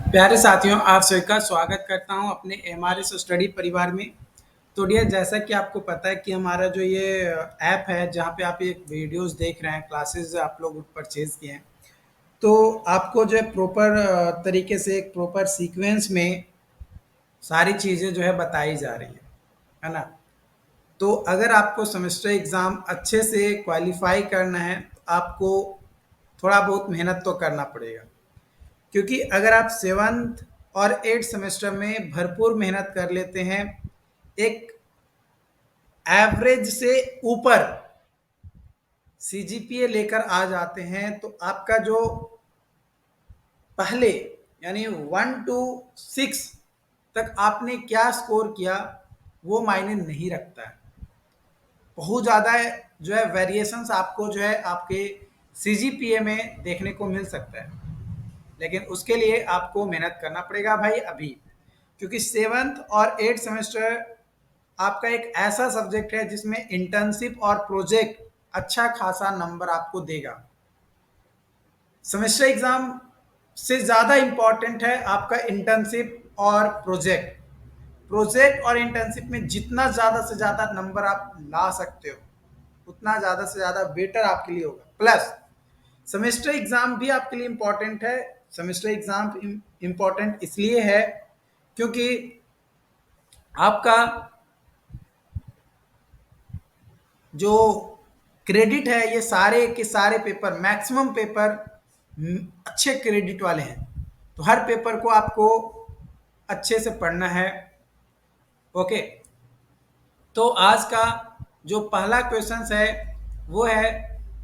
प्यारे साथियों, आप सभी का स्वागत करता हूं अपने एमआरएस स्टडी परिवार में। तो डियर, जैसा कि आपको पता है कि हमारा जो ये ऐप है, जहां पे आप ये वीडियोस देख रहे हैं, क्लासेस आप लोग परचेज किए हैं, तो आपको जो है प्रॉपर तरीके से एक प्रॉपर सीक्वेंस में सारी चीज़ें जो है बताई जा रही है ना? तो अगर आपको सेमेस्टर एग्ज़ाम अच्छे से क्वालिफाई करना है, तो आपको थोड़ा बहुत मेहनत तो करना पड़ेगा। क्योंकि अगर आप 7th और 8th सेमेस्टर में भरपूर मेहनत कर लेते हैं, एक एवरेज से ऊपर सीजीपीए लेकर आ जाते हैं, तो आपका जो पहले यानी 1 to 6 तक आपने क्या स्कोर किया, वो मायने नहीं रखता है। बहुत ज़्यादा जो है वेरिएशंस आपको जो है आपके सीजीपीए में देखने को मिल सकता है, लेकिन उसके लिए आपको मेहनत करना पड़ेगा भाई अभी। क्योंकि 7th और 8th सेमेस्टर आपका एक ऐसा सब्जेक्ट है जिसमें इंटर्नशिप और प्रोजेक्ट अच्छा खासा नंबर आपको देगा। सेमेस्टर एग्जाम से ज़्यादा इम्पॉर्टेंट है आपका इंटर्नशिप और प्रोजेक्ट। प्रोजेक्ट और इंटर्नशिप में जितना ज़्यादा से ज़्यादा नंबर आप ला सकते हो, उतना ज़्यादा से ज़्यादा बेटर आपके लिए होगा। प्लस सेमेस्टर एग्जाम भी आपके लिए इम्पॉर्टेंट है। सेमेस्टर एग्जाम इम्पॉर्टेंट इसलिए है क्योंकि आपका जो क्रेडिट है, ये सारे के सारे पेपर, मैक्सिमम पेपर अच्छे क्रेडिट वाले हैं। तो हर पेपर को आपको अच्छे से पढ़ना है। ओके, तो आज का जो पहला क्वेश्चन है वो है,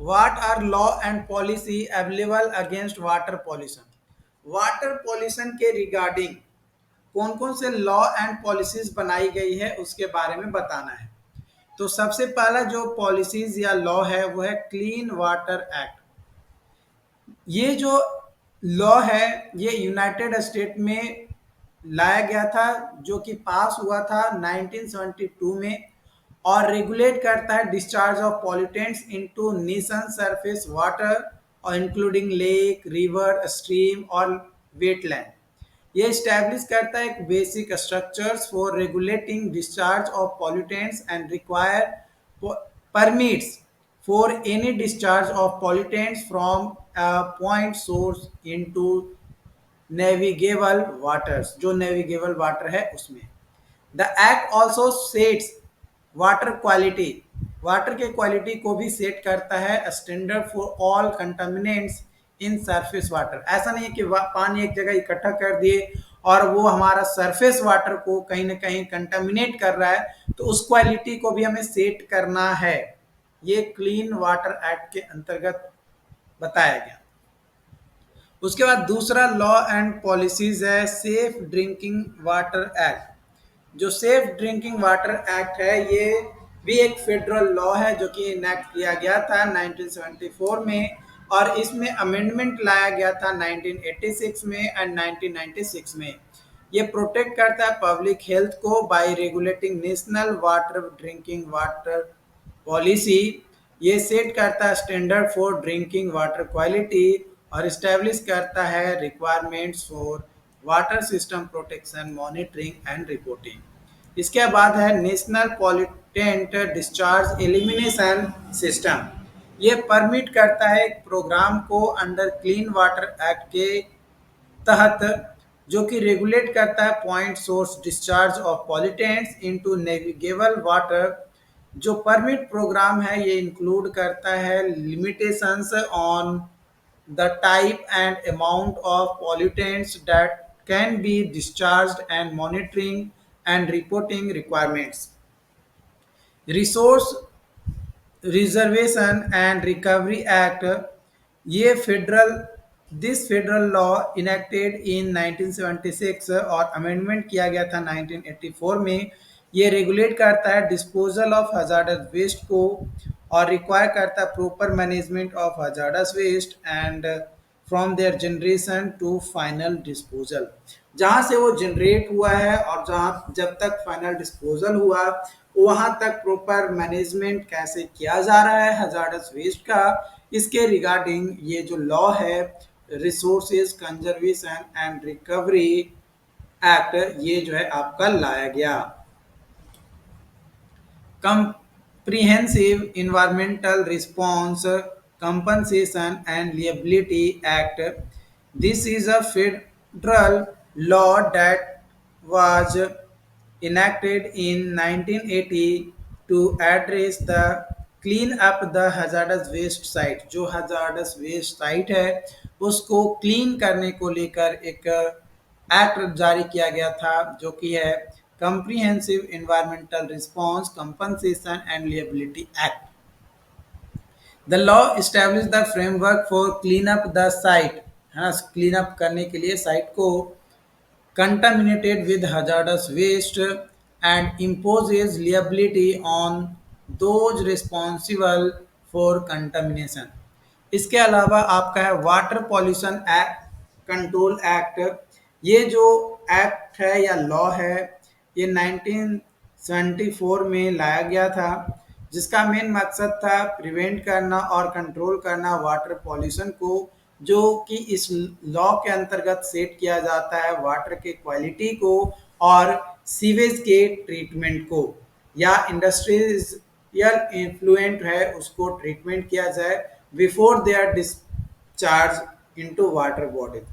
what are law and policy available against water pollution. Water pollution के रिगार्डिंग कौन कौन से लॉ एंड पॉलिसीज बनाई गई है, उसके बारे में बताना है। तो सबसे पहला जो पॉलिसीज या लॉ है वो है क्लीन वाटर एक्ट। ये जो लॉ है ये यूनाइटेड स्टेट में लाया गया था, जो कि पास हुआ था 1972 में, और रेगुलेट करता है discharge of pollutants into nation surface water और इंक्लूडिंग लेक, रिवर, स्ट्रीम और वेटलैंड। ये स्टैब्लिश करता है एक basic structures for regulating discharge of pollutants and require permits for any discharge of pollutants from a point source into navigable waters, जो navigable water है उसमें। The act also sets water quality, water के quality को भी set करता है, standard for all contaminants in surface water. ऐसा नहीं है कि पानी एक जगह इकट्ठा कर दिए और वो हमारा सरफेस वाटर को कहीं ना कहीं कंटामिनेट कर रहा है, तो उस क्वालिटी को भी हमें सेट करना है। ये क्लीन वाटर एक्ट के अंतर्गत बताया गया। उसके बाद दूसरा लॉ एंड पॉलिसीज है सेफ ड्रिंकिंग वाटर एक्ट। जो सेफ ड्रिंकिंग वाटर एक्ट है ये भी एक फेडरल लॉ है, जो कि इनेक्ट किया गया था 1974 में, और इसमें अमेंडमेंट लाया गया था 1986 में एंड 1996 में। ये प्रोटेक्ट करता है पब्लिक हेल्थ को bye regulating national water drinking water policy. ये सेट करता है standard for drinking water quality और इस्टेब्लिश करता है requirements for water system protection, monitoring and reporting. इसके बाद है national pollutant discharge elimination system. ये परमिट करता है एक प्रोग्राम को अंडर क्लीन वाटर एक्ट के तहत, जो कि रेगुलेट करता है point source discharge of pollutants into navigable water. जो परमिट प्रोग्राम है ये इंक्लूड करता है limitations on the type and amount of pollutants that can be discharged and monitoring and reporting requirements. Resource Reservation and Recovery Act, ये federal this federal law enacted इन 1976 और amendment किया गया था 1984 में। ये रेगुलेट करता है डिस्पोजल ऑफ हजार्डस वेस्ट को और रिक्वायर करता है proper management of hazardous waste and from their generation to final disposal. जहाँ से वो जनरेट हुआ है और जहाँ जब तक फाइनल डिस्पोजल हुआ, वहाँ तक प्रॉपर मैनेजमेंट कैसे किया जा रहा है हजार्डस वेस्ट का, इसके रिगार्डिंग ये जो लॉ है resources conservation and recovery act ये जो है आपका लाया गया। Comprehensive Environmental Response, Compensation and Liability Act. This is a federal law that was enacted in 1980 to address the clean up the hazardous waste site। जो hazardous waste site है उसको clean करने को लेकर एक एक्ट जारी किया गया था जो कि है comprehensive environmental response compensation and liability act. The law establish the framework for clean up the site, है ना, क्लीन अप करने के लिए साइट को contaminated with hazardous waste and imposes liability on those responsible for contamination। इसके अलावा आपका है water pollution act control act. ये जो एक्ट है या लॉ है ये 1974 में लाया गया था जिसका मेन मकसद था प्रिवेंट करना और कंट्रोल करना वाटर पॉल्यूशन को, जो कि इस लॉ के अंतर्गत सेट किया जाता है वाटर के क्वालिटी को और सीवेज के ट्रीटमेंट को, या इंडस्ट्रियल इन्फ्लुएंट है उसको ट्रीटमेंट किया जाए before they are discharge into water bodies.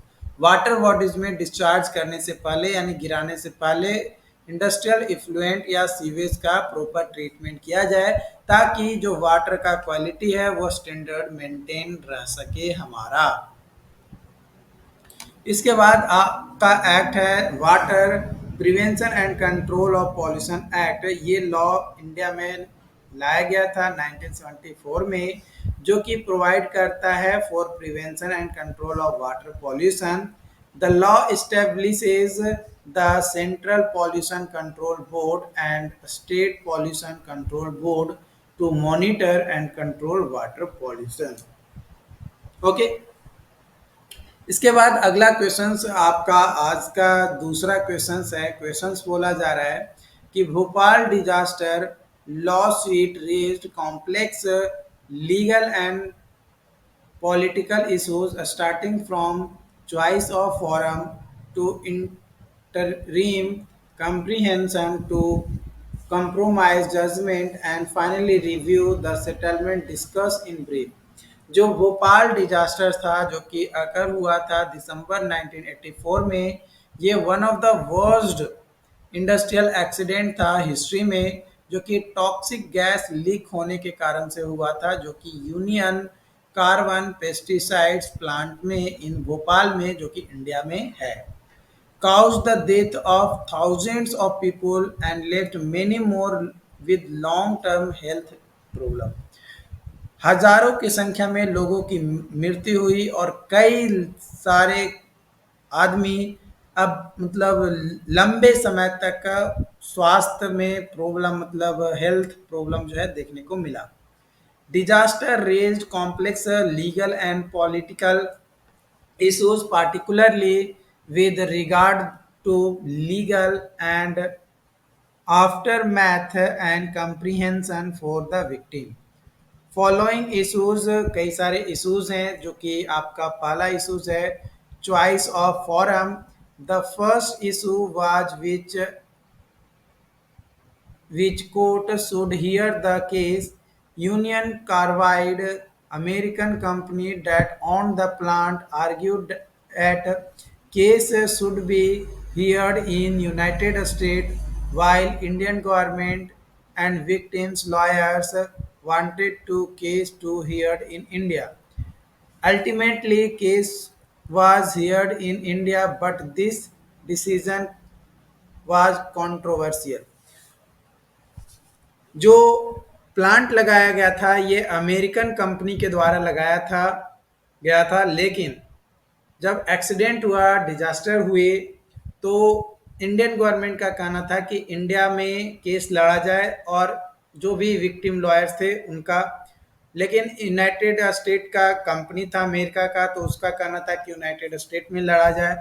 Water bodies में डिस्चार्ज करने से पहले यानी गिराने से पहले इंडस्ट्रियल इफ्लुएंट या सीवेज का प्रॉपर ट्रीटमेंट किया जाए ताकि जो वाटर का क्वालिटी है वो स्टैंडर्ड मेंटेन रह सके हमारा। इसके बाद आपका एक्ट है water prevention and control of pollution act. ये लॉ इंडिया में लाया गया था 1974 में जो कि प्रोवाइड करता है for prevention and control of water pollution. The law establishes the central pollution control board and state pollution control board to monitor and control water pollution. Okay, इसके बाद अगला क्वेश्चंस आपका आज का दूसरा क्वेश्चंस है। क्वेश्चंस बोला जा रहा है कि Bhopal disaster law suit raised complex legal and political issues starting from choice of forum to interim comprehension to compromise judgment and finally review the settlement discussed in brief। जो भोपाल डिजास्टर था जो कि अकर हुआ था दिसंबर 1984 में, ये one of the worst industrial accident था history में जो कि टॉक्सिक गैस लीक होने के कारण से हुआ था जो कि यूनियन कार्बन पेस्टिसाइड्स प्लांट में इन भोपाल में जो कि इंडिया में है, caused the death of thousands of people and left many more with long term health problem। हजारों की संख्या में लोगों की मृत्यु हुई और कई सारे आदमी अब मतलब लंबे समय तक का स्वास्थ्य में प्रॉब्लम मतलब हेल्थ प्रॉब्लम जो है देखने को मिला। Disaster raised complex legal and political issues particularly with regard to legal and aftermath and comprehension for the victim। Following issues कई सारे इश्यूज हैं जो कि आपका पहला इश्यूज है choice of forum. The first issue was which court should hear the case। Union Carbide, American company that owned the plant, argued that case should be heard in United States, while Indian government and victims' lawyers wanted to case to heard in India। Ultimately, case was heard in India, but this decision was controversial। जो plant लगाया गया था ये American company के द्वारा लगाया था गया था, लेकिन जब एक्सीडेंट हुआ डिजास्टर हुए तो इंडियन गवर्नमेंट का कहना था कि इंडिया में केस लड़ा जाए और जो भी विक्टिम लॉयर्स थे उनका, लेकिन यूनाइटेड स्टेट का कंपनी था अमेरिका का तो उसका कहना था कि यूनाइटेड स्टेट में लड़ा जाए।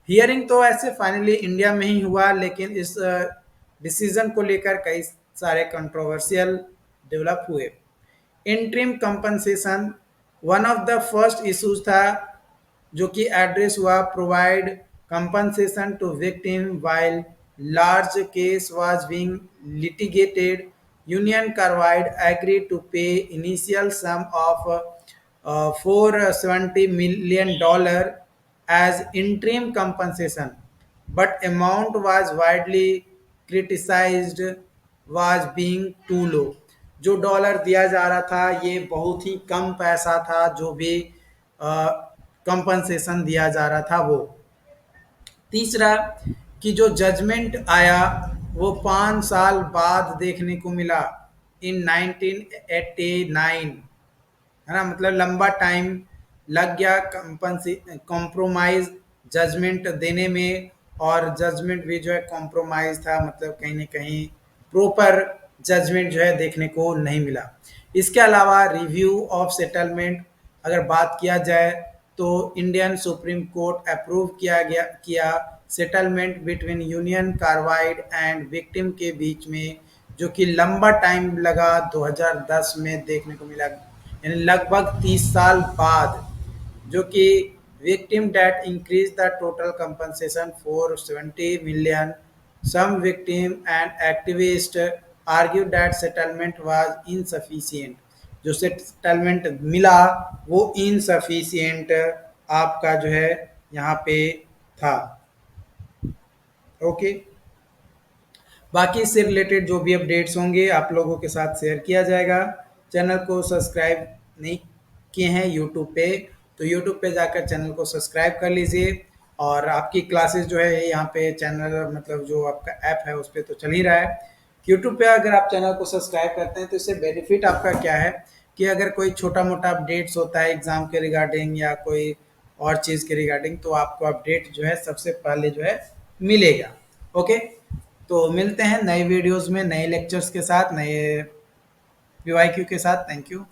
हियरिंग तो ऐसे फाइनली इंडिया में ही हुआ, लेकिन इस डिसीजन को लेकर कई सारे कंट्रोवर्शियल डेवलप हुए। Interim compensation one of the first issues था जो कि एड्रेस हुआ provide compensation to victim while large case was being litigated union carbide agree to pay initial sum of $470 million as interim compensation, but amount was widely criticized was being too low. जो dollar दिया जा रहा था ये बहुत ही कम पैसा था, जो भी कंपनसेशन दिया जा रहा था वो। तीसरा कि जो जजमेंट आया वो 5 साल बाद देखने को मिला इन 1989, है ना, मतलब लंबा टाइम लग गया कॉम्प्रोमाइज जजमेंट देने में, और जजमेंट भी जो है कॉम्प्रोमाइज था, मतलब कहीं ना कहीं प्रॉपर जजमेंट जो है देखने को नहीं मिला। इसके अलावा रिव्यू ऑफ सेटलमेंट अगर बात किया जाए तो इंडियन सुप्रीम कोर्ट अप्रूव किया settlement between union carbide and victim के बीच में, जो कि लंबा टाइम लगा 2010 में देखने को मिला, यानी लगभग 30 साल बाद, जो कि victim date increase the total compensation for 70 million. Some victim and activist argue that settlement was insufficient, जो सेटलमेंट मिला वो इनसफिशिएंट आपका जो है यहाँ पे था। ओके, बाकी इससे रिलेटेड जो भी अपडेट्स होंगे आप लोगों के साथ शेयर किया जाएगा। चैनल को सब्सक्राइब नहीं किए हैं यूट्यूब पे तो यूट्यूब पे जाकर चैनल को सब्सक्राइब कर लीजिए, और आपकी क्लासेस जो है यहाँ पे चैनल, मतलब जो आपका ऐप है उस पर तो चल ही रहा है। यूट्यूब पे अगर आप चैनल को सब्सक्राइब करते हैं तो इससे बेनिफिट आपका क्या है कि अगर कोई छोटा मोटा अपडेट्स होता है एग्जाम के रिगार्डिंग या कोई और चीज़ के रिगार्डिंग, तो आपको अपडेट जो है सबसे पहले जो है मिलेगा। ओके, तो मिलते हैं नए वीडियोस में, नए लेक्चर्स के साथ, नए पीवाईक्यू के साथ। Thank you.